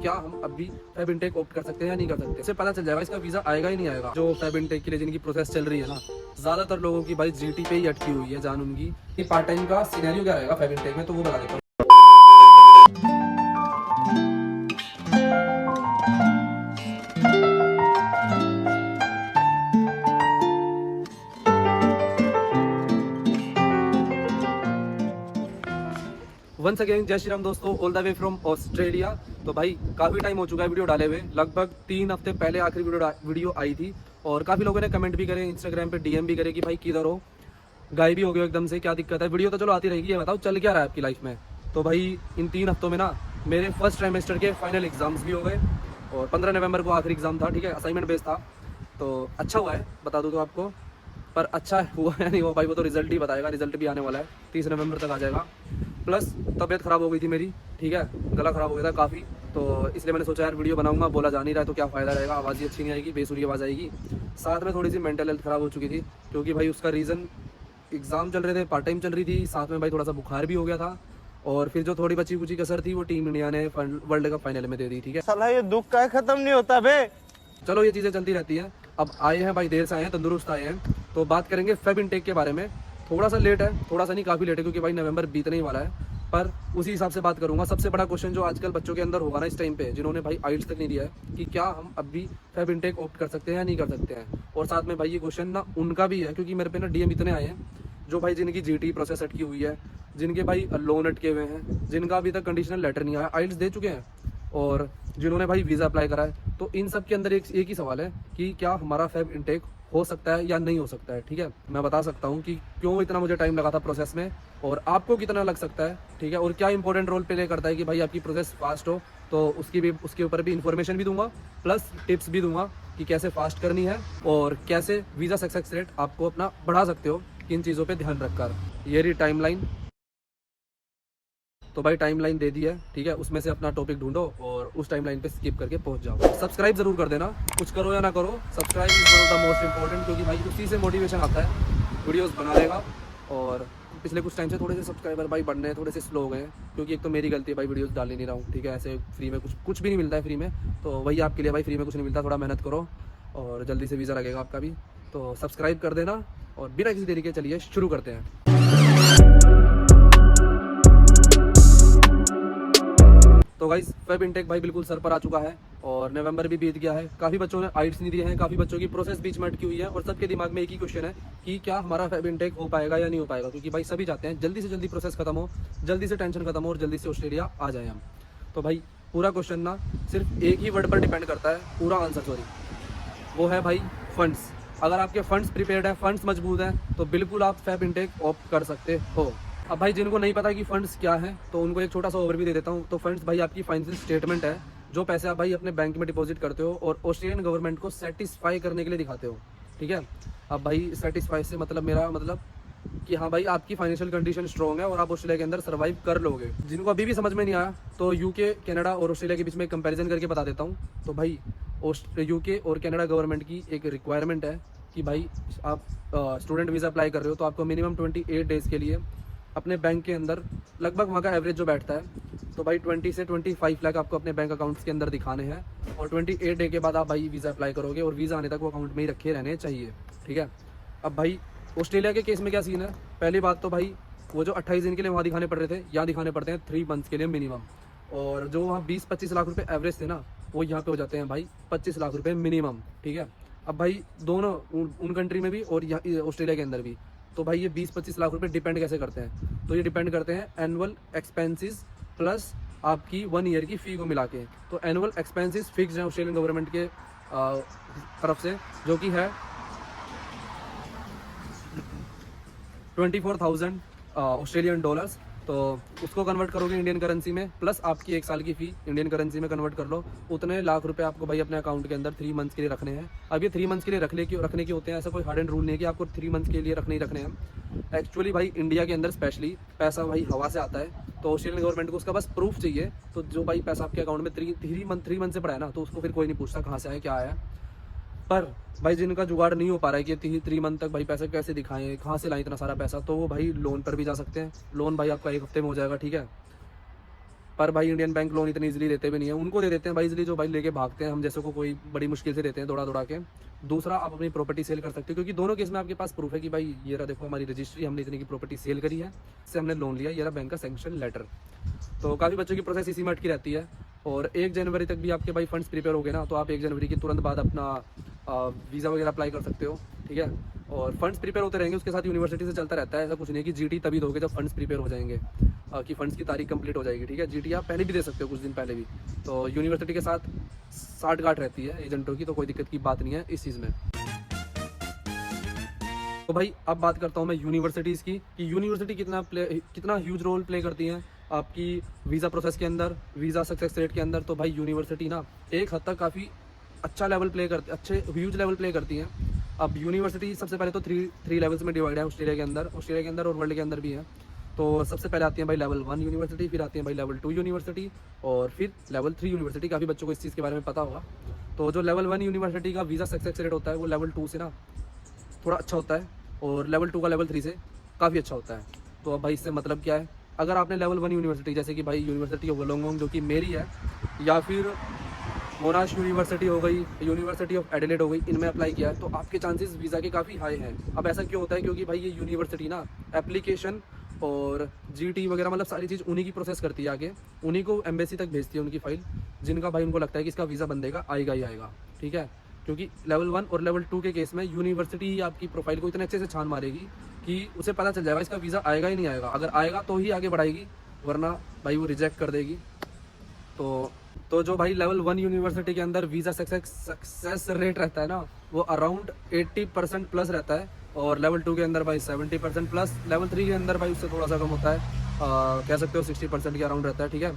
क्या हम अब भी फैब इनटेक ऑप्ट कर सकते हैं या नहीं कर सकते। इससे पता चल जाएगा इसका वीजा आएगा ही नहीं आएगा। जो फैब इनटेक के लिए जिनकी प्रोसेस चल रही है ना, ज्यादातर लोगों की भाई जीटी पे ही अटकी हुई है जान उनकी। कि पार्ट टाइम का सिनेरियो क्या रहेगा फैब इनटेक में, तो वो बता देता हूँ। वंस अगेन जय श्री राम दोस्तों, all the way from Australia. तो भाई काफ़ी टाइम हो चुका है वीडियो डाले हुए, लगभग 3 हफ्ते पहले आखिरी वीडियो आई थी। और काफ़ी लोगों ने कमेंट भी करे, इंस्टाग्राम पे डीएम भी करे कि भाई किधर हो, गायब भी हो गए एकदम से, क्या दिक्कत है। वीडियो तो चलो आती रहेगी, ये बताओ चल क्या रहा है आपकी लाइफ में। तो भाई इन 3 हफ्तों में ना मेरे फर्स्ट ट्राइमेस्टर के फाइनल एग्जाम्स भी हो गए और 15 नवंबर को आखिरी एग्जाम था, ठीक है, असाइनमेंट बेस्ड था। तो अच्छा हुआ है, बता दूँ तो आपको, पर अच्छा हुआ है नहीं हुआ भाई वो तो रिजल्ट ही बताएगा। रिजल्ट भी आने वाला है, 30 नवंबर तक आ जाएगा। प्लस तबीयत ख़राब हो गई थी मेरी, ठीक है, गला ख़राब हो गया था काफ़ी, तो इसलिए मैंने सोचा यार वीडियो बनाऊंगा, बोला जा नहीं रहा है तो क्या फ़ायदा रहेगा, आवाज़ ही अच्छी नहीं आएगी, बेसुरी आवाज़ आएगी। साथ में थोड़ी सी मेंटल हेल्थ ख़राब हो चुकी थी, क्योंकि भाई उसका रीज़न एग्ज़ाम चल रहे थे, पार्ट टाइम चल रही थी, साथ में भाई थोड़ा सा बुखार भी हो गया था। और फिर जो थोड़ी बची कुची कसर थी वो टीम इंडिया ने वर्ल्ड कप फाइनल में दे दी, ठीक है। साला ये दुख का खत्म नहीं होता बे। चलो ये चीज़ें चलती रहती हैं। अब आए हैं भाई, देर से आए हैं, तंदुरुस्त आए हैं, तो बात करेंगे फेब इनटेक के बारे में। थोड़ा सा लेट है, थोड़ा सा नहीं काफ़ी लेट है, क्योंकि भाई नवंबर बीतने ही वाला है, पर उसी हिसाब से बात करूंगा। सबसे बड़ा क्वेश्चन जो आजकल बच्चों के अंदर होगा ना इस टाइम पे, जिन्होंने भाई आइल्स तक नहीं दिया है, कि क्या हम अब भी फेब इनटेक ऑप्ट कर सकते हैं या नहीं कर सकते हैं। और साथ में भाई ये क्वेश्चन ना उनका भी है, क्योंकि मेरे पे ना डीएम इतने आए हैं जो भाई जिनकी जीटी प्रोसेस अटकी हुई है, जिनके भाई लोन अटके हुए हैं, जिनका अभी तक कंडीशनल लेटर नहीं आया, आइल्स दे चुके हैं, और जिन्होंने भाई वीज़ा अप्लाई करा है। तो इन सब के अंदर एक ही सवाल है कि क्या हमारा फेब इनटेक हो सकता है या नहीं हो सकता है, ठीक है। मैं बता सकता हूँ कि क्यों इतना मुझे टाइम लगा था प्रोसेस में, और आपको कितना लग सकता है, ठीक है, और क्या इंपॉर्टेंट रोल प्ले करता है कि भाई आपकी प्रोसेस फास्ट हो। तो उसके ऊपर भी इन्फॉर्मेशन भी दूंगा, प्लस टिप्स भी दूंगा कि कैसे फास्ट करनी है और कैसे वीज़ा सक्सेस रेट आपको अपना बढ़ा सकते हो, किन चीज़ों पे ध्यान रखकर। ये रही टाइमलाइन। तो भाई टाइमलाइन दे दी है, ठीक है, उसमें से अपना टॉपिक ढूंढो और उस टाइमलाइन पे स्किप करके पहुंच जाओ। सब्सक्राइब जरूर कर देना, कुछ करो या ना करो, subscribe is one of the most important, क्योंकि भाई उसी से मोटिवेशन आता है वीडियोस बनाने का। और पिछले कुछ टाइम से थोड़े से सब्सक्राइबर भाई बढ़ने थोड़े से स्लो हो गए हैं, क्योंकि एक तो मेरी गलती है भाई, वीडियोस डाल ही नहीं रहा हूँ, ठीक है। ऐसे फ्री में कुछ भी नहीं मिलता है फ्री में, तो वही आपके लिए भाई फ्री में कुछ नहीं मिलता, थोड़ा मेहनत करो और जल्दी से वीज़ा लगेगा आपका भी। तो सब्सक्राइब कर देना और बिना किसी देरी के चलिए शुरू करते हैं। तो गाइस फेब इनटेक भाई बिल्कुल सर पर आ चुका है और नवंबर भी बीत गया है। काफ़ी बच्चों ने आइल्स नहीं दिए हैं, काफ़ी बच्चों की प्रोसेस बीच में अटकी हुई है, और सबके दिमाग में एक ही क्वेश्चन है कि क्या हमारा फेब इनटेक हो पाएगा या नहीं हो पाएगा, क्योंकि भाई सभी चाहते हैं जल्दी से जल्दी प्रोसेस खत्म हो, जल्दी से टेंशन खत्म हो और जल्दी से ऑस्ट्रेलिया आ जाए हम। तो भाई पूरा क्वेश्चन ना सिर्फ एक ही वर्ड पर डिपेंड करता है, पूरा आंसर सॉरी, वो है भाई फंड्स। अगर आपके फंड्स प्रिपेयर्ड है, फंड्स मजबूत हैं, तो बिल्कुल आप फेब इनटेक ऑप्ट कर सकते हो। अब भाई जिनको नहीं पता कि फंड्स क्या है, तो उनको एक छोटा सा ओवरव्यू दे देता हूँ। तो फंड्स भाई आपकी फाइनेंशियल स्टेटमेंट है, जो पैसे आप भाई अपने बैंक में डिपॉजिट करते हो और ऑस्ट्रेलियन गवर्नमेंट को सेटिस्फाई करने के लिए दिखाते हो, ठीक है। अब भाई सेटिस्फाई से मतलब मेरा मतलब कि हाँ भाई आपकी फाइनेंशियल कंडीशन स्ट्रॉन्ग है और आप ऑस्ट्रेलिया के अंदर सर्वाइव कर लोगे। जिनको अभी भी समझ में नहीं आया, तो यूके, कनाडा और ऑस्ट्रेलिया के बीच में कंपैरिजन करके बता देता हूँ। तो भाई यूके और कनाडा गवर्नमेंट की एक रिक्वायरमेंट है कि भाई आप स्टूडेंट वीज़ा अप्लाई कर रहे हो, तो आपको मिनिमम 28 डेज़ के लिए अपने बैंक के अंदर, लगभग वहाँ का एवरेज जो बैठता है, तो भाई 20 से 25 लाख आपको अपने बैंक अकाउंट्स के अंदर दिखाने हैं, और 28 डे के बाद आप भाई वीज़ा अप्लाई करोगे, और वीज़ा आने तक वो अकाउंट में ही रखे रहने चाहिए, ठीक है। अब भाई ऑस्ट्रेलिया के केस में क्या सीन है, पहली बात तो भाई वो जो 28 दिन के लिए वहाँ दिखाने पड़ रहे थे, यहाँ दिखाने पड़ते हैं 3 मंथ्स के लिए मिनिमम, और जो वहाँ 20-25 लाख रुपये एवरेज थे ना, वो यहाँ पे हो जाते हैं भाई 25 लाख रुपये मिनिमम, ठीक है। अब भाई दोनों उन कंट्री में भी और यहाँ ऑस्ट्रेलिया के अंदर भी, तो भाई ये 20-25 लाख रुपए डिपेंड कैसे करते हैं, तो ये डिपेंड करते हैं एनुअल एक्सपेंसेस प्लस आपकी 1 ईयर की फ़ी को मिला के। तो एनुअल एक्सपेंसेस फिक्स है ऑस्ट्रेलियन गवर्नमेंट के तरफ से, जो कि है 24,000 ऑस्ट्रेलियन डॉलर्स। तो उसको कन्वर्ट करोगे इंडियन करेंसी में, प्लस आपकी 1 साल की फ़ी इंडियन करेंसी में कन्वर्ट कर लो, उतने लाख रुपए आपको भाई अपने अकाउंट के अंदर 3 मंथ्स के लिए रखने हैं। अब ये 3 मंथ्स के लिए रखने के होते हैं, ऐसा कोई हार्ड एंड रूल नहीं है कि आपको 3 मंथ्स के लिए रखने ही रखने हैं। एक्चुअली भाई इंडिया के अंदर स्पेशली पैसा भाई हवा से आता है, तो ऑस्ट्रेलियन गवर्नमेंट को उसका बस प्रूफ चाहिए। तो जो भाई पैसा आपके अकाउंट में 3 मंथ से पड़ा है ना, तो उसको फिर कोई नहीं पूछता कहाँ से आया क्या आया। पर भाई जिनका जुगाड़ नहीं हो पा रहा है कि 3 मंथ तक भाई पैसे कैसे दिखाएं, कहाँ से लाएं इतना सारा पैसा, तो वो भाई लोन पर भी जा सकते हैं। लोन भाई आपका 1 हफ्ते में हो जाएगा, ठीक है। पर भाई इंडियन बैंक लोन इतनी इजीली देते भी नहीं है, उनको दे देते हैं भाई इजीली जो भाई लेके भागते हैं, हम जैसे को कोई बड़ी मुश्किल से देते हैं दौड़ा दौड़ा के। दूसरा, आप अपनी प्रॉपर्टी सेल कर सकते हो, क्योंकि दोनों केस में आपके पास प्रूफ है कि भाई ये रहा देखो हमारी रजिस्ट्री, हमने इतनी की प्रॉपर्टी सेल करी है, इससे हमने लोन लिया, ये रहा बैंक का सैंक्शन लेटर। तो काफ़ी बच्चों की प्रोसेस इसी में अटकी रहती है। और 1 जनवरी तक भी आपके भाई फंड्स प्रिपेयर हो गए ना, तो आप 1 जनवरी के तुरंत बाद अपना वीज़ा वगैरह अप्लाई कर सकते हो, ठीक है। और फंड्स प्रिपेयर होते रहेंगे, उसके साथ यूनिवर्सिटी से चलता रहता है, ऐसा कुछ नहीं है कि जीटी तभी दोगे जब फंड्स प्रिपेयर हो जाएंगे, कि फंड्स की तारीख कंप्लीट हो जाएगी, ठीक है। जीटी आप पहले भी दे सकते हो, कुछ दिन पहले भी। तो यूनिवर्सिटी के साथ साठ-गांठ रहती है एजेंटों की, तो कोई दिक्कत की बात नहीं है इस चीज़ में। तो भाई अब बात करता हूँ मैं यूनिवर्सिटीज़ की, कि यूनिवर्सिटी कितना ह्यूज रोल प्ले करती हैं आपकी वीज़ा प्रोसेस के अंदर, वीज़ा सक्सेस रेट के अंदर। तो भाई यूनिवर्सिटी ना एक हद तक काफ़ी अच्छा लेवल प्ले करती, अच्छे ह्यूज लेवल प्ले करती हैं। अब यूनिवर्सिटी सबसे पहले तो थ्री लेवल्स में डिवाइड है ऑस्ट्रेलिया के अंदर और वर्ल्ड के अंदर भी है। तो सबसे पहले आती है भाई लेवल 1 यूनिवर्सिटी, फिर आती है भाई लेवल 2 यूनिवर्सिटी, और फिर लेवल 3 यूनिवर्सिटी। काफ़ी बच्चों को इस चीज़ के बारे में पता होगा। तो जो लेवल 1 यूनिवर्सिटी का वीज़ा सक्सेस रेट होता है वो लेवल 2 से ना थोड़ा अच्छा होता है, और लेवल 2 का लेवल 3 से काफ़ी अच्छा होता है। तो अब भाई इससे मतलब क्या है, अगर आपने लेवल 1 यूनिवर्सिटी जैसे कि भाई यूनिवर्सिटी ऑफ वोलोंगोंग जो कि मेरी है, या फिर मोनाश यूनिवर्सिटी हो गई, यूनिवर्सिटी ऑफ एडिलेड हो गई, इनमें अप्लाई किया है, तो आपके चांसेस वीज़ा के काफ़ी हाई हैं। अब ऐसा क्यों होता है, क्योंकि भाई ये यूनिवर्सिटी ना एप्लीकेशन और जीटी वगैरह मतलब सारी चीज़ उन्हीं की प्रोसेस करती है, आगे उन्हीं को एम्बेसी तक भेजती है उनकी फ़ाइल, जिनका भाई उनको लगता है कि इसका वीज़ा बंदेगा, आएगा ही आएगा, ठीक है। क्योंकि लेवल 1 और लेवल 2 के केस में यूनिवर्सिटी ही आपकी प्रोफाइल को इतने अच्छे से छान मारेगी कि उसे पता चल जाएगा इसका वीज़ा आएगा ही नहीं आएगा। अगर आएगा तो ही आगे बढ़ाएगी, वरना भाई वो रिजेक्ट कर देगी। तो जो भाई लेवल 1 यूनिवर्सिटी के अंदर वीज़ा सक्सेस रेट रहता है ना, वो अराउंड 80% प्लस रहता है, और लेवल 2 के अंदर भाई 70% प्लस, लेवल 3 के अंदर भाई उससे थोड़ा सा कम होता है, कह सकते हो 60% के अराउंड रहता है, ठीक है।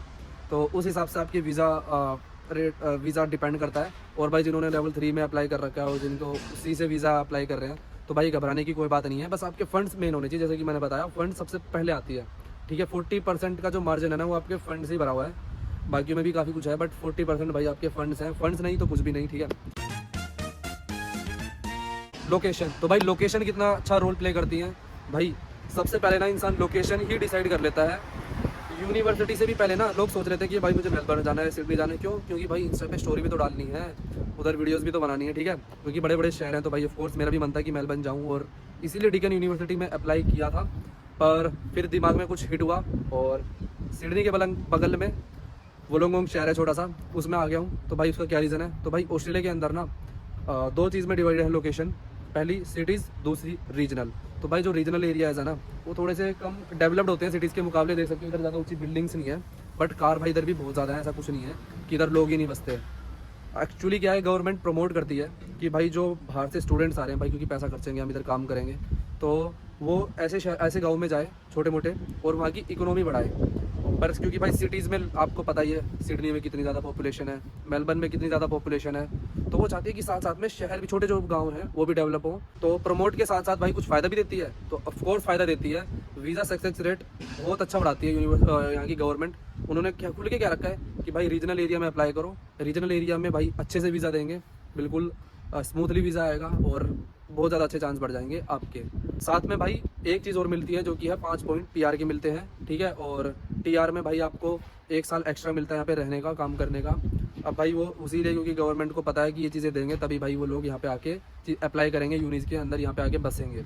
तो उस हिसाब से आपकी वीज़ा डिपेंड करता है। और भाई जिन्होंने लेवल 3 में अप्लाई कर रखा है और जिनको उसी से वीज़ा अप्लाई कर रहे हैं, तो भाई घबराने की कोई बात नहीं है, बस आपके फंड्स मेन होने चाहिए। जैसे कि मैंने बताया, फंड सबसे पहले आती है, ठीक है। 40% का जो मार्जिन है ना वो आपके फंड से ही भरा हुआ है, बाकी में भी काफ़ी कुछ है, बट 40% भाई आपके फंड्स हैं। फंड्स नहीं तो कुछ भी नहीं, ठीक है। लोकेशन, तो भाई लोकेशन कितना अच्छा रोल प्ले करती है भाई। सबसे पहले ना इंसान लोकेशन ही डिसाइड कर लेता है। यूनिवर्सिटी से भी पहले ना लोग सोच रहे थे कि भाई मुझे मेलबर्न जाना है, सिडनी जाना है, क्यों? क्योंकि भाई इंस्टा पे स्टोरी भी तो डालनी है, उधर वीडियोस भी तो बनानी है, ठीक है। क्योंकि बड़े बड़े शहर हैं, तो भाई ऑफ कोर्स मेरा भी मन था कि मेलबर्न जाऊँ, और इसीलिए डीकन यूनिवर्सिटी में अप्लाई किया था। पर फिर दिमाग में कुछ हिट हुआ, और सिडनी के बगल में वोलोंगोंग शहर है छोटा सा, उसमें आ गया हूँ। तो भाई उसका क्या रीज़न है, तो भाई ऑस्ट्रेलिया के अंदर ना 2 चीज़ में डिवाइडेड है लोकेशन, पहली सिटीज़, दूसरी रीजनल। तो भाई जो रीजनल एरियाज़ है ना वो थोड़े से कम डेवलप्ड होते हैं सिटीज़ के मुकाबले, देख सकते हो इधर ज़्यादा ऊंची बिल्डिंग्स नहीं है, बट कार भाई इधर भी बहुत ज़्यादा है, ऐसा कुछ नहीं है कि इधर लोग ही नहीं बसते। एक्चुअली क्या है, गवर्नमेंट प्रमोट करती है कि भाई जो बाहर से स्टूडेंट्स आ रहे हैं भाई, क्योंकि पैसा खर्चेंगे हम इधर काम करेंगे, तो वो ऐसे गाँव में जाए छोटे मोटे, और वहाँ की इकोनॉमी बढ़ाए। पर क्योंकि भाई सिटीज़ में आपको पता ही है सिडनी में कितनी ज़्यादा पॉपुलेशन है, मेलबर्न में कितनी ज़्यादा पॉपुलेशन है, तो वो चाहती है कि साथ साथ में शहर भी, छोटे जो गांव हैं वो भी डेवलप हो। तो प्रमोट के साथ साथ भाई कुछ फ़ायदा भी देती है, तो ऑफकोर्स फ़ायदा देती है। वीज़ा सक्सेस रेट बहुत अच्छा बढ़ाती है यहाँ की गवर्नमेंट। उन्होंने क्या खुल के क्या रखा है कि भाई रीजनल एरिया में अप्लाई करो, रीजनल एरिया में भाई अच्छे से वीज़ा देंगे, बिल्कुल स्मूथली वीज़ा आएगा, और बहुत ज़्यादा अच्छे चांस बढ़ जाएंगे आपके। साथ में भाई एक चीज़ और मिलती है जो कि है 5 पॉइंट टीआर के मिलते हैं, ठीक है। और टीआर में भाई आपको 1 साल एक्स्ट्रा मिलता है यहाँ पे रहने का, काम करने का। अब भाई वो उसी लिए, क्योंकि गवर्नमेंट को पता है कि ये चीज़ें देंगे तभी भाई वो लोग यहाँ पे आके अप्लाई करेंगे, यूनिस के अंदर यहाँ पे आके बसेंगे।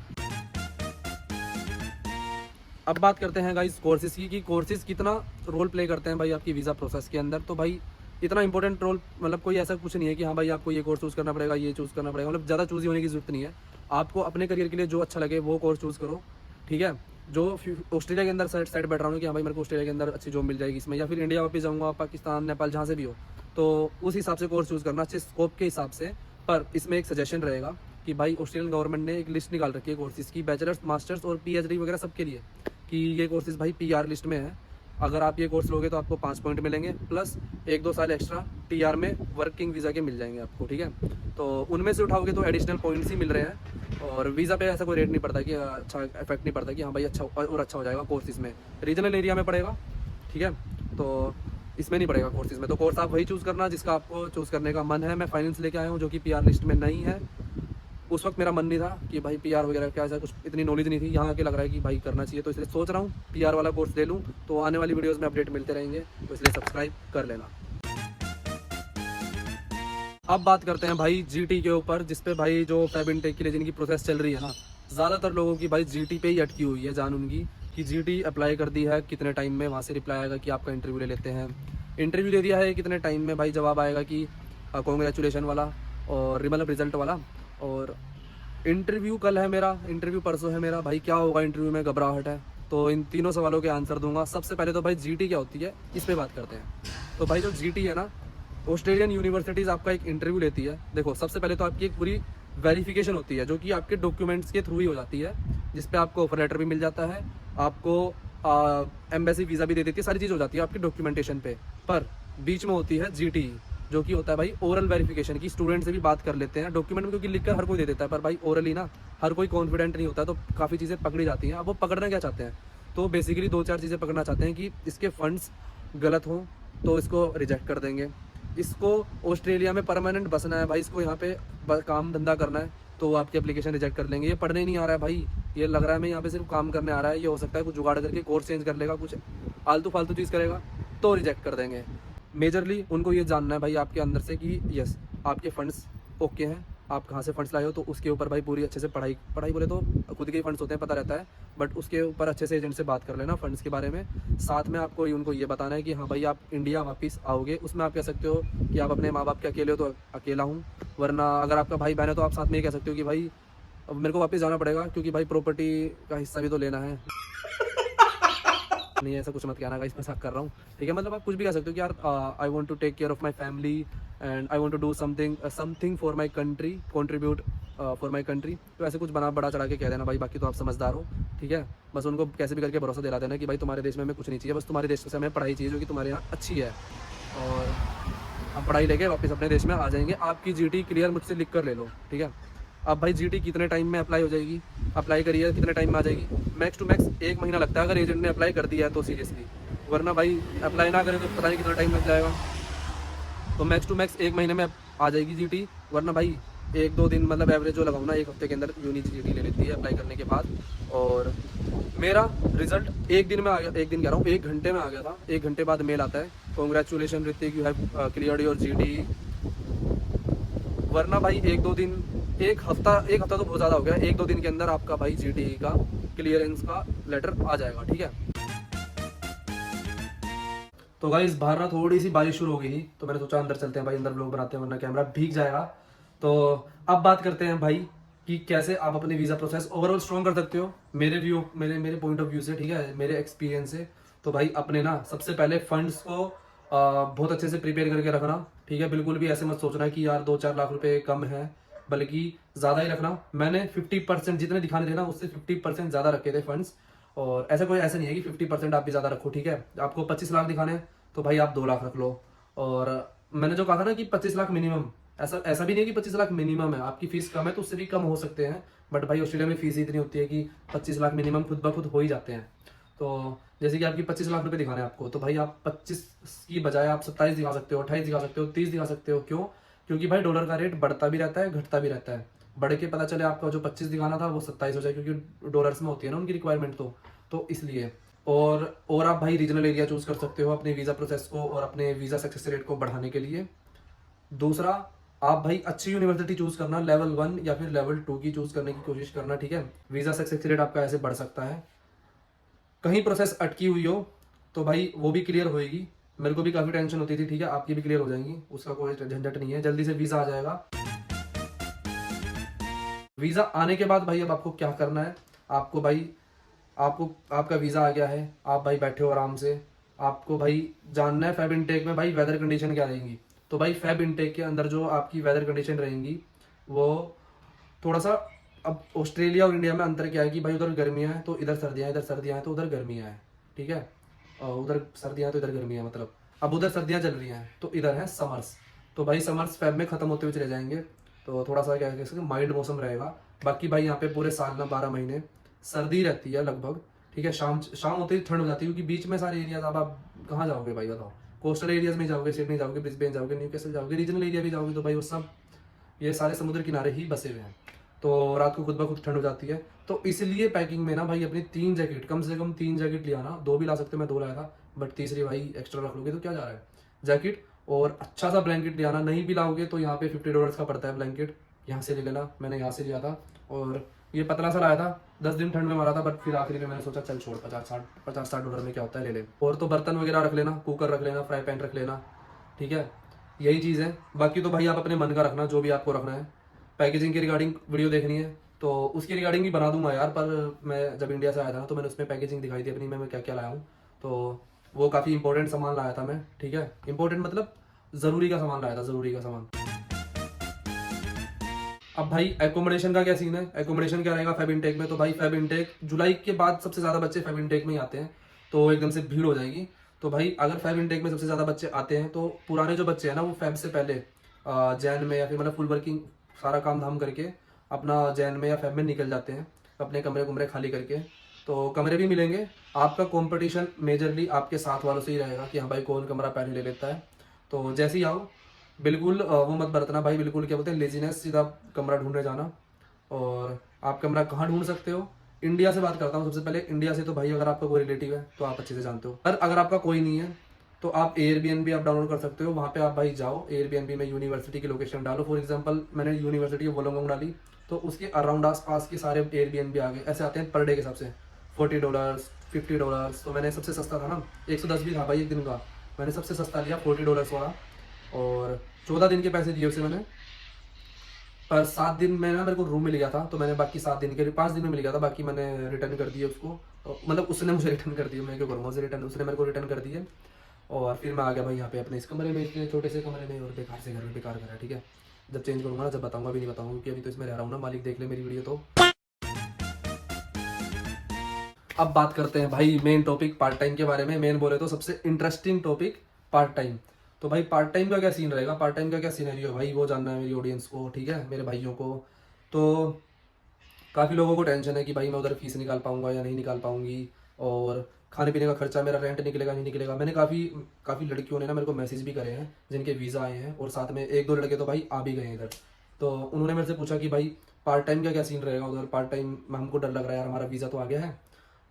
अब बात करते हैं गाइस कोर्सेज़ की, कि कोर्सेज़ कितना रोल प्ले करते हैं भाई आपकी वीज़ा प्रोसेस के अंदर। तो भाई इतना इंपॉर्टेंट रोल, मतलब कोई ऐसा कुछ नहीं है कि हाँ भाई आपको ये कोर्स चूज़ करना पड़ेगा, ये चूज़ करना पड़ेगा, मतलब ज़्यादा चूज़ होने की ज़रूरत नहीं है। आपको अपने करियर के लिए जो अच्छा लगे वो कोर्स चूज़ करो, ठीक है। जो ऑस्ट्रेलिया के अंदर साइड बैठ रहा हूँ कि हाँ भाई मेरे को ऑस्ट्रेलिया के अंदर अच्छी जॉब मिल जाएगी इसमें, या फिर इंडिया वापस जाऊँगा, पाकिस्तान, नेपाल, जहाँ से भी हो, तो उस हिसाब से कोर्स चूज़ करना, अच्छे स्कोप के हिसाब से। पर इसमें एक सजेशन रहेगा कि भाई ऑस्ट्रेलियन गवर्नमेंट ने एक लिस्ट निकाल रखी है कोर्सेज़ की, बैचलर्स, मास्टर्स और पीएचडी वगैरह सबके लिए, कि ये कोर्सेज़ भाई पीआर लिस्ट में है। अगर आप ये कोर्स लोगे तो आपको 5 पॉइंट मिलेंगे, प्लस 1-2 साल एक्स्ट्रा टीआर में वर्किंग वीज़ा के मिल जाएंगे आपको, ठीक है। तो उनमें से उठाओगे तो एडिशनल पॉइंट्स ही मिल रहे हैं, और वीज़ा पे ऐसा कोई रेट नहीं पड़ता कि अच्छा इफेक्ट नहीं पड़ता कि हाँ भाई अच्छा और अच्छा हो जाएगा कोर्स इसमें। रीजनल एरिया में पड़ेगा, ठीक है, तो इसमें नहीं पड़ेगा कोर्स इसमें। तो कोर्स आप वही चूज़ करना जिसका आपको चूज़ करने का मन है। मैं फाइनेंस लेके आया हूँ जो कि पीआर लिस्ट में नहीं है, उस वक्त मेरा मन नहीं था कि भाई पीआर वगैरह क्या, ऐसा कुछ इतनी नॉलेज नहीं थी। यहाँ आके लग रहा है कि भाई करना चाहिए, तो इसलिए सोच रहा हूँ पीआर वाला कोर्स ले लूँ। तो आने वाली वीडियोज़ में अपडेट मिलते रहेंगे, तो इसलिए सब्सक्राइब कर लेना। अब बात करते हैं भाई जीटी के ऊपर, जिसपे भाई जो फैब इनटेक के लिए जिनकी प्रोसेस चल रही है ना, ज़्यादातर लोगों की भाई जीटी पे ही अटकी हुई है जान उनकी, कि जीटी अप्लाई कर दी है, कितने टाइम में वहाँ से रिप्लाई आएगा कि आपका इंटरव्यू ले लेते हैं। इंटरव्यू दे दिया है, कितने टाइम में भाई जवाब आएगा कि कॉन्ग्रेचुलेशन वाला और मतलब रिजल्ट वाला। और इंटरव्यू कल है मेरा, इंटरव्यू परसों है मेरा। भाई क्या होगा इंटरव्यू में, घबराहट है। तो इन तीनों सवालों के आंसर दूंगा। सबसे पहले तो भाई जीटी क्या होती है इस पे बात करते हैं। तो भाई जो जीटी है ना, ऑस्ट्रेलियन यूनिवर्सिटीज़ आपका एक इंटरव्यू लेती है। देखो सबसे पहले तो आपकी एक पूरी वेरिफिकेशन होती है, जो कि आपके डॉक्यूमेंट्स के थ्रू ही हो जाती है, जिस पे आपको ऑफर लेटर भी मिल जाता है, आपको एम्बेसी वीज़ा भी दे देती है, सारी चीज़ हो जाती है आपकी डॉक्यूमेंटेशन पे। पर बीच में होती है जीटी, जो कि होता है भाई ओरल वेरिफिकेशन की। स्टूडेंट से भी बात कर लेते हैं डॉक्यूमेंट में, क्योंकि लिखकर हर कोई दे देता है, पर भाई ओरली ना हर कोई कॉन्फिडेंट नहीं होता, तो काफ़ी चीज़ें पकड़ी जाती हैं। अब वो पकड़ना क्या चाहते हैं, तो बेसिकली 2-4 चीज़ें पकड़ना चाहते हैं कि इसके फंड्स गलत हों तो इसको रिजेक्ट कर देंगे, इसको ऑस्ट्रेलिया में परमानेंट बसना है भाई, इसको यहाँ पे काम धंधा करना है, तो वो आपकी एप्लीकेशन रिजेक्ट कर लेंगे। ये पढ़ने नहीं आ रहा है भाई, ये लग रहा है मैं यहाँ पे सिर्फ काम करने आ रहा है, ये हो सकता है कुछ जुगाड़ करके कोर्स चेंज कर लेगा, कुछ आलतू फालतू चीज़ करेगा, तो रिजेक्ट कर देंगे। मेजरली उनको ये जानना है भाई आपके अंदर से कि यस आपके फंड्स ओके हैं, आप कहाँ से फंड्स लाए हो, तो उसके ऊपर भाई पूरी अच्छे से पढ़ाई बोले तो खुद के ही फंड्स होते हैं पता रहता है, बट उसके ऊपर अच्छे से एजेंट से बात कर लेना फंड्स के बारे में। साथ में आपको उनको ये बताना है कि हाँ भाई आप इंडिया वापस आओगे, उसमें आप कह सकते हो कि आप अपने माँ बाप के अकेले हो तो अकेला हूँ, वरना अगर आपका भाई बहन है तो आप साथ में ये कह सकते हो कि भाई अब मेरे को वापस जाना पड़ेगा, क्योंकि भाई प्रॉपर्टी का हिस्सा भी तो लेना है। नहीं ऐसा कुछ मत कहना गाइस, मजाक कर रहा हूँ, ठीक है। मतलब आप कुछ भी कह सकते हो कि यार I want to take care of my family and I want to do something for my country, contribute for my country. तो ऐसे कुछ बड़ा चढ़ा के कह देना भाई, बाकी तो आप समझदार हो, ठीक है। बस उनको कैसे भी करके भरोसा दिला देना कि भाई तुम्हारे देश में हमें कुछ नहीं चाहिए, बस तुम्हारे देश से हमें पढ़ाई चाहिए जो कि तुम्हारे यहाँ अच्छी है, और हम पढ़ाई लेके वापस अपने देश में आ जाएंगे। आपकी जीटी क्लियर मुझसे लिख कर ले लो, ठीक है। अब भाई जीटी कितने टाइम में अप्लाई हो जाएगी, अप्लाई करिए कितने टाइम में आ जाएगी, मैक्स टू मैक्स 1 महीना लगता है अगर एजेंट ने अप्लाई कर दिया है तो सीरियसली, वरना भाई अप्लाई ना करें तो पता नहीं कितना टाइम लग जाएगा। तो मैक्स टू मैक्स 1 महीने में आ जाएगी जीटी, वरना भाई 1-2 दिन मतलब एवरेज जो लगाऊँ ना, 1 हफ्ते के अंदर यूनी जीटी ले लेती है अप्लाई करने के बाद। और मेरा रिजल्ट 1 दिन में आ गया, 1 दिन कह रहा हूँ 1 घंटे में आ गया था। 1 घंटे बाद मेल आता है, congratulation Hrithik you have cleared your GT. वरना भाई 1-2 दिन, एक हफ्ता तो बहुत ज़्यादा हो गया, 1-2 दिन के अंदर आपका भाई जीटी का क्लियरेंस का लेटर आ जाएगा, ठीक है। तो गाइस बाहर ना थोड़ी सी बारिश शुरू हो गई थी, तो मैंने सोचा अंदर चलते हैं भाई, अंदर व्लॉग बनाते हैं, वरना कैमरा भीग जाएगा। तो अब बात करते हैं भाई कि कैसे आप अपने वीज़ा प्रोसेस ओवरऑल स्ट्रॉन्ग कर सकते हो, मेरे पॉइंट ऑफ व्यू से, ठीक है, मेरे एक्सपीरियंस से। तो भाई अपने ना सबसे पहले फंड्स को बहुत अच्छे से प्रिपेयर करके रखना, ठीक है। बिल्कुल भी ऐसे मत सोचना कि यार 2-4 लाख रुपए कम है, बल्कि ज़्यादा ही रखना। मैंने 50% जितने दिखाने थे ना उससे 50% ज़्यादा रखे थे फंड्स, और ऐसा नहीं है कि 50% आप भी ज़्यादा रखो, ठीक है। आपको 25 लाख दिखाने हैं तो भाई आप 2 लाख रख लो। और मैंने जो कहा था ना कि 25 लाख मिनिमम, ऐसा भी नहीं है कि 25 लाख मिनिमम है, आपकी फीस कम है तो उससे भी कम हो सकते हैं, बट भाई ऑस्ट्रेलिया में फीस इतनी होती है कि 25 लाख मिनिमम खुद ब खुद हो ही जाते हैं। तो जैसे कि आपकी 25 लाख रुपए दिखाने हैं आपको, तो भाई आप 25 की बजाय आप 27 दिखा सकते हो, 28 दिखा सकते हो, 30 दिखा सकते हो। क्यों? क्योंकि भाई डॉलर का रेट बढ़ता भी रहता है घटता भी रहता है। बढ़ के पता चले आपका जो 25 दिखाना था वो 27 हो जाए, क्योंकि डॉलर्स में होती है ना उनकी रिक्वायरमेंट, तो इसलिए। और आप भाई रीजनल एरिया चूज कर सकते हो अपने वीज़ा प्रोसेस को और अपने वीज़ा सक्सेस रेट को बढ़ाने के लिए। दूसरा, आप भाई अच्छी यूनिवर्सिटी चूज करना, लेवल 1 या फिर लेवल 2 की चूज करने की कोशिश करना, ठीक है। वीज़ा सक्सेस रेट आपका ऐसे बढ़ सकता है। कहीं प्रोसेस अटकी हुई हो तो भाई वो भी क्लियर होएगी। मेरे को भी काफ़ी टेंशन होती थी, ठीक है, आपकी भी क्लियर हो जाएंगी, उसका कोई झंझट नहीं है, जल्दी से वीज़ा आ जाएगा। वीज़ा आने के बाद भाई अब आपको क्या करना है, आपको आपका वीज़ा आ गया है, आप भाई बैठे हो आराम से, आपको भाई जानना है फैब इनटेक में भाई वेदर कंडीशन क्या रहेंगी। तो भाई फैब इनटेक के अंदर जो आपकी वेदर कंडीशन रहेंगी वो थोड़ा सा, अब ऑस्ट्रेलिया और इंडिया में अंतर क्या है कि भाई उधर गर्मियाँ हैं तो इधर सर्दियाँ, इधर सर्दियाँ हैं तो उधर गर्मियाँ हैं, ठीक है। उधर सर्दियाँ तो इधर गर्मियाँ, मतलब अब उधर सर्दियाँ चल रही हैं तो इधर है समर्स। तो भाई समर्स फैब में ख़त्म होते हुए चले जाएंगे, तो थोड़ा सा क्या कह सकते हैं माइल्ड मौसम रहेगा। बाकी भाई यहाँ पे पूरे साल में 12 महीने सर्दी रहती है लगभग, ठीक है। शाम होते ही ठंड हो जाती है, क्योंकि बीच में सारे एरियाज, अब आप कहाँ जाओगे भाई बताओ, कोस्टल एरियाज में जाओगे, सिडनी जाओगे, ब्रिस्बेन जाओगे, न्यूकैसल जाओगे, रीजनल एरिया भी जाओगे, तो भाई वो सब ये सारे समुद्र किनारे ही बसे हुए हैं। तो रात को खुद ब खुद ठंड हो जाती है। तो इसलिए पैकिंग में ना भाई अपनी 3 जैकेट, कम से कम 3 जैकेट लिया ना, 2 भी ला सकते, मैं 2 लाया था, बट तीसरी भाई एक्स्ट्रा रख लोगे तो क्या जा रहा है, जैकेट। और अच्छा सा ब्लैंकेट ले आना, नहीं भी लाओगे तो यहाँ पे $50 का पड़ता है ब्लैंकेट, यहाँ से ले लेना, मैंने यहाँ से लिया था। और ये पतला सा लाया था, 10 दिन ठंड में मारा था, बट फिर आखिरी में मैंने सोचा चल छोड़, $50-60 में क्या होता है, ले ले। और तो बर्तन वगैरह रख लेना, कुकर रख लेना, फ्राई पैन रख लेना, ठीक है, यही चीज़ है। बाकी तो भाई आप अपने मन का रखना, जो भी आपको रखना है। पैकेजिंग की रिगार्डिंग वीडियो देखनी है तो उसकी रिगार्डिंग भी बना दूंगा यार, पर मैं जब इंडिया से आया था ना तो मैंने उसमें पैकेजिंग दिखाई थी अपनी, मैं क्या क्या लाया हूँ। तो वो काफ़ी इंपॉर्टेंट सामान लाया था मैं, ठीक है, इंपॉर्टेंट मतलब ज़रूरी का सामान लाया था, ज़रूरी का सामान। अब भाई एकोमोडेशन का क्या सीन है, एकोमोडेशन क्या रहेगा फैब इनटेक में, तो भाई फैब इनटेक जुलाई के बाद सबसे ज़्यादा बच्चे फैब इनटेक में ही आते हैं, तो एकदम से भीड़ हो जाएगी। तो भाई अगर फैब इनटेक में सबसे ज़्यादा बच्चे आते हैं तो पुराने जो बच्चे हैं ना वो फैब से पहले जैन में या फिर मतलब फुल वर्किंग सारा काम धाम करके अपना जैन में या फैब में निकल जाते हैं, अपने कमरे कुमरे खाली करके। तो कमरे भी मिलेंगे, आपका कंपटीशन मेजरली आपके साथ वालों से ही रहेगा कि हाँ भाई कौन कमरा पहले ले लेता है। तो जैसे ही आओ बिल्कुल वो मत बरतना भाई, बिल्कुल क्या बोलते हैं लेजीनेस, सीधा कमरा ढूंढने जाना। और आप कमरा कहाँ ढूंढ सकते हो, इंडिया से बात करता हूँ सबसे पहले। इंडिया से तो भाई अगर आपका कोई रिलेटिव है तो आप अच्छे से जानते हो, पर अगर आपका कोई नहीं है तो आप एयरबीएनबी आप डाउनलोड कर सकते हो, वहाँ पे आप भाई जाओ, एयरबीएनबी में यूनिवर्सिटी की लोकेशन डालो। फॉर एग्जांपल मैंने यूनिवर्सिटी ऑफ वोलोंगोंग डाली, तो उसके अराउंड आस पास के सारे एयरबीएनबी आ गए, ऐसे आते हैं पर डे के हिसाब से, $40 $50। तो मैंने सबसे सस्ता था ना, 110 भी था भाई एक दिन का, मैंने सबसे सस्ता लिया $40 वाला, और 14 दिन के पैसे दिए उसे मैंने। पर 7 दिन में ना मेरे को रूम मिल गया था, तो मैंने बाकी 7 दिन के 5 दिन में मिल गया था, बाकी मैंने रिटर्न कर दिए उसको। मतलब उसने मुझे रिटर्न कर दिया, मैं क्यों करूँगा उसे रिटर्न, उसने मेरे को रिटर्न कर दिए। और फिर मैं आ गया भाई यहाँ पे अपने इस कमरे में, इतने छोटे से कमरे में, और बेकार से घर में, बेकार घर है, ठीक है। जब चेंज करूँगा ना जब बताऊँगा, अभी नहीं बताऊँगा क्योंकि अभी तो इसमें रह रहा हूँ ना, मालिक देख ले मेरी वीडियो तो। अब बात करते हैं भाई मेन टॉपिक पार्ट टाइम के बारे में, मेन बोले तो सबसे इंटरेस्टिंग टॉपिक पार्ट टाइम। तो भाई पार्ट टाइम का क्या सीन रहेगा, पार्ट टाइम का क्या सीनरियो है भाई, वो जानना है मेरी ऑडियंस को, ठीक है, मेरे भाइयों को। तो काफ़ी लोगों को टेंशन है कि भाई मैं उधर फीस निकाल पाऊंगा या नहीं निकाल पाऊंगी, और खाने पीने का खर्चा, मेरा रेंट निकलेगा नहीं निकलेगा। मैंने काफ़ी काफ़ी लड़कियों ने ना मेरे को मैसेज भी करे हैं जिनके वीज़ा आए हैं, और साथ में 1-2 लड़के तो भाई आ भी गए हैं इधर। तो उन्होंने मेरे से पूछा कि भाई पार्ट टाइम का क्या सीन रहेगा उधर, पार्ट टाइम में हमको डर लग रहा है यार, हमारा वीज़ा तो आ गया है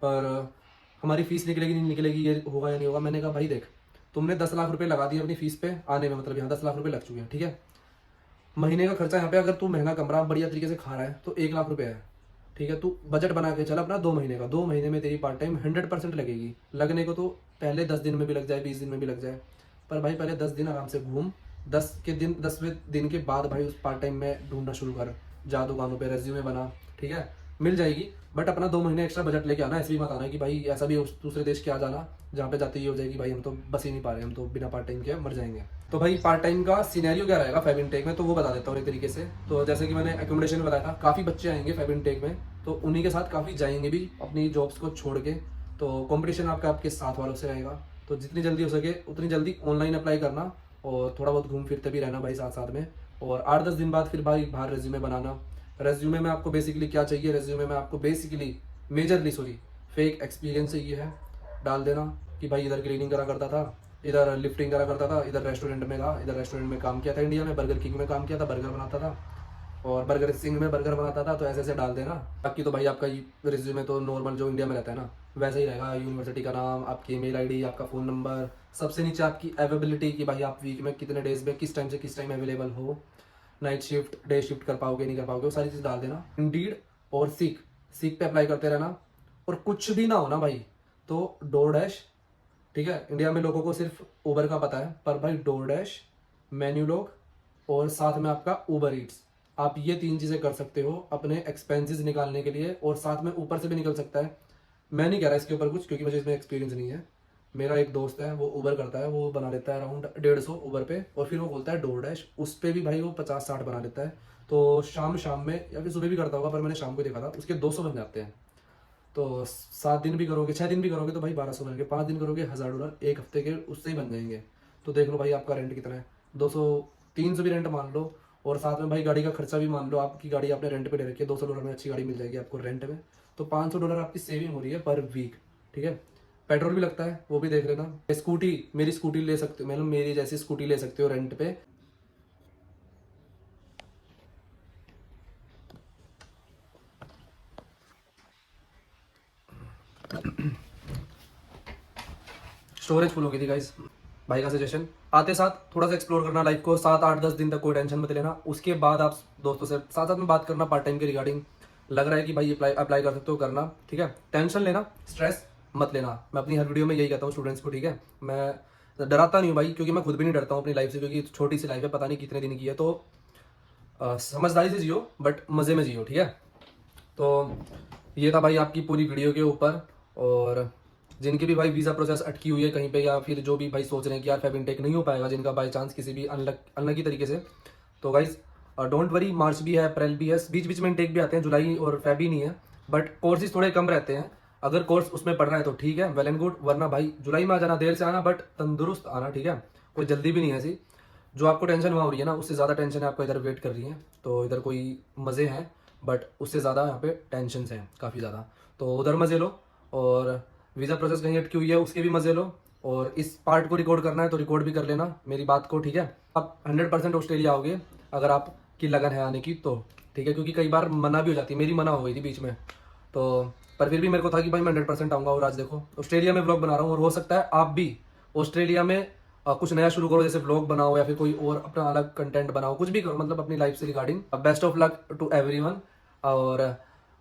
पर हमारी फीस निकलेगी नहीं निकलेगी, ये होगा या नहीं होगा। मैंने कहा भाई देख, तुमने 10 लाख रुपए लगा दिए अपनी फीस पे आने में, मतलब यहाँ 10 लाख रुपए लग चुके हैं, ठीक है। महीने का खर्चा यहाँ पे अगर तू महंगा कमरा बढ़िया तरीके से खा रहा है तो 1 लाख रुपए है, ठीक है। तू बजट बना के चल अपना 2 महीने का, 2 महीने में तेरी पार्ट टाइम 100% लगेगी। लगने को तो पहले 10 दिन में भी लग जाए, 20 दिन में भी लग जाए, पर भाई पहले 10 दिन आराम से घूम, 10वें दिन के बाद भाई उस पार्ट टाइम में ढूंढना शुरू कर, जा दुकानों पे रेज्यूमे बना, ठीक है, मिल जाएगी। बट अपना 2 महीने एक्स्ट्रा बजट लेके आना, ऐसे भी मत आना कि भाई ऐसा भी उस दूसरे देश के आ जाना जहाँ पे जाते ही हो जाएगी भाई हम तो बस ही नहीं पा रहे, हम तो बिना पार्ट टाइम के मर जाएंगे। तो भाई पार्ट टाइम का सिनेरियो क्या रहेगा फैब इनटेक में, तो वो बता देता हूँ एक तरीके से। तो जैसे कि मैंने एकोमोडेशन में बताया था, काफ़ी बच्चे आएंगे फैब इनटेक में, तो उन्हीं के साथ काफ़ी जाएंगे भी अपनी जॉब्स को छोड़ के। तो कंपटीशन आपका आपके साथ वालों से रहेगा, तो जितनी जल्दी हो सके उतनी जल्दी ऑनलाइन अप्लाई करना, और थोड़ा बहुत घूम फिरते भी रहना भाई साथ साथ में। और 8-10 दिन बाद फिर भाई बाहर रेज्यूमे बनाना। रेज्यूमे में आपको बेसिकली क्या चाहिए, रेज्यूमे में आपको बेसिकली मेजरली फेक एक्सपीरियंस चाहिए है, डाल देना कि भाई इधर क्लीनिंग करा करता था, इधर लिफ्टिंग करा करता था, इधर रेस्टोरेंट में था, इधर रेस्टोरेंट में काम किया था, इंडिया में बर्गर किंग में काम किया था, बर्गर बनाता था, और बर्गर सिंह में बर्गर बनाता था। तो ऐसे ऐसे डाल देना। बाकी तो भाई आपका रिज्यूमे तो नॉर्मल जो इंडिया में रहता है ना वैसे ही रहेगा, यूनिवर्सिटी का नाम, आपकी ईमेल आईडी, आपका फ़ोन नंबर, सबसे नीचे आपकी अवेलेबिलिटी कि भाई आप वीक में कितने डेज में किस टाइम से किस टाइम अवेलेबल हो, नाइट शिफ्ट डे शिफ्ट कर पाओगे नहीं कर पाओगे, वो सारी चीज़ डाल देना। इंडीड और सीक पे अप्लाई करते रहना। और कुछ भी ना हो ना भाई तो डोर डैश, ठीक है, इंडिया में लोगों को सिर्फ उबर का पता है, पर भाई डोर डैश, मेन्यू लॉग, और साथ में आपका उबर ईट्स, आप ये 3 चीज़ें कर सकते हो अपने एक्सपेंसेस निकालने के लिए, और साथ में ऊपर से भी निकल सकता है। मैं नहीं कह रहा इसके ऊपर कुछ क्योंकि मुझे इसमें एक्सपीरियंस नहीं है। मेरा एक दोस्त है वो उबर करता है, वो बना लेता है अराउंड 150 उबर पे, और फिर वो बोलता है डोर डैश, उस पर भी भाई वो 50-60 बना लेता है। तो शाम में या फिर सुबह भी करता होगा, पर मैंने शाम को देखा था उसके 200 बन जाते हैं। तो 7 दिन भी करोगे, 6 दिन भी करोगे तो भाई 1200 बन गए, 5 दिन करोगे $1000, एक हफ्ते के उससे ही बन जाएंगे। तो देख लो भाई आपका रेंट कितना है, 200-300 भी रेंट मान लो, और साथ में भाई गाड़ी का खर्चा भी मान लो, आपकी गाड़ी आपने रेंट पे ले रखी है, $200 में अच्छी गाड़ी मिल जाएगी आपको रेंट में, तो $500 आपकी सेविंग हो रही है पर वीक, ठीक है। पेट्रोल भी लगता है वो भी देख लेना। स्कूटी, मेरी स्कूटी ले सकते हो, मतलब मेरी जैसी स्कूटी ले सकते हो रेंट पे। स्टोरेज फुल हो गई थी गाइस। भाई का सजेशन, आते साथ थोड़ा सा एक्सप्लोर करना लाइफ को, 7 8 10 दिन तक कोई टेंशन मत लेना, उसके बाद आप दोस्तों से साथ साथ में बात करना पार्ट टाइम के रिगार्डिंग। लग रहा है कि भाई अप्लाई कर सकते हो, करना, ठीक है। टेंशन लेना, स्ट्रेस मत लेना, मैं अपनी हर वीडियो में यही कहता हूँ स्टूडेंट्स को, ठीक है। मैं डराता नहीं हूँ भाई, क्योंकि मैं खुद भी नहीं डरता हूँ अपनी लाइफ से, क्योंकि छोटी सी लाइफ है, पता नहीं कितने दिन की है। तो समझदारी से जियो, बट मज़े में जियो, ठीक है। तो ये था भाई आपकी पूरी वीडियो के ऊपर। और जिनकी भी भाई वीज़ा प्रोसेस अटकी हुई है कहीं पे, या फिर जो भी भाई सोच रहे हैं कि यार फेब इनटेक नहीं हो पाएगा, जिनका बाई चांस किसी भी अनलकी तरीके से, तो गाइज डोंट वरी, मार्च भी है, अप्रैल भी है, बीच बीच में इनटेक भी आते हैं, जुलाई और फेब ही नहीं है, बट कोर्सेज थोड़े कम रहते हैं। अगर कोर्स उसमें पढ़ रहा है तो ठीक है, वेल एंड गुड, वरना भाई जुलाई में आ जाना, देर से आना बट तंदुरुस्त आना, ठीक है। कोई जल्दी भी नहीं है ऐसी। जो आपको टेंशन वहाँ हो रही है ना, उससे ज़्यादा टेंशन आपको इधर वेट कर रही है। तो इधर कोई मज़े हैं, बट उससे ज़्यादा यहाँ पे टेंशन हैं काफ़ी ज़्यादा। तो उधर मज़े लो, और वीज़ा प्रोसेस कहीं अटकी हुई है उसके भी मज़े लो, और इस पार्ट को रिकॉर्ड करना है तो रिकॉर्ड भी कर लेना मेरी बात को, ठीक है। आप 100% ऑस्ट्रेलिया आओगे अगर आपकी लगन है आने की तो, ठीक है। क्योंकि कई बार मना भी हो जाती है, मेरी मना हो गई थी बीच में, तो पर फिर भी मेरे को था कि भाई मैं 100% आऊँगा। और आज देखो ऑस्ट्रेलिया में व्लॉग बना रहा हूँ, और हो सकता है आप भी ऑस्ट्रेलिया में कुछ नया शुरू करो, जैसे व्लॉग बनाओ या फिर कोई और अपना अलग कंटेंट बनाओ, कुछ भी करो, मतलब अपनी लाइफ से regarding. Best of luck to everyone, और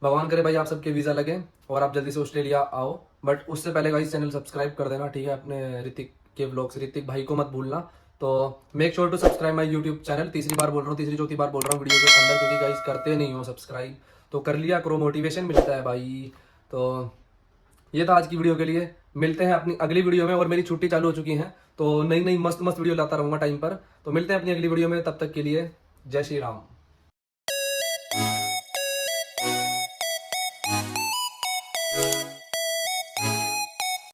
भगवान करे भाई आप सबके वीज़ा लगे और आप जल्दी से ऑस्ट्रेलिया आओ। बट उससे पहले गाइस चैनल सब्सक्राइब कर देना, ठीक है। अपने ऋतिक के व्लॉग्स, ऋतिक भाई को मत भूलना। तो make sure to subscribe my YouTube channel. तीसरी बार बोल रहा हूँ, तीसरी चौथी बार बोल रहा हूँ वीडियो के अंदर, क्योंकि गाइस करते नहीं हो सब्सक्राइब, तो कर लिया करो, मोटिवेशन मिलता है भाई। तो ये था आज की वीडियो के लिए, मिलते हैं अपनी अगली वीडियो में। और मेरी छुट्टी चालू हो चुकी है, तो नई नई मस्त मस्त वीडियो लाता रहूँगा टाइम पर। तो मिलते हैं अपनी अगली वीडियो में, तब तक के लिए जय श्री राम।